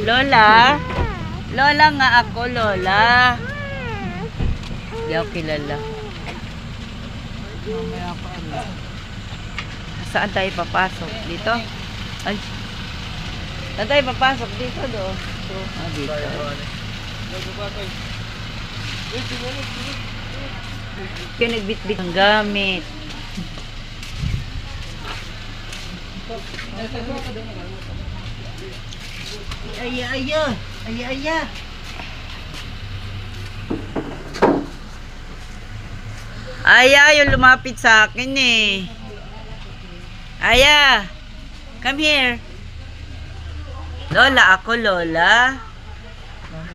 Lola? Lola nga ako, Lola. Hindi ako kilala. Mamaya pa ano. Saan tayo papasok? Dito? Ay. Saan tayo papasok? Dito, do. Ah, dito. Kaya nagbitbit ang gamit. Aya. Aya, yung lumapit sa akin eh. Aya, come here. Lola ako, Lola.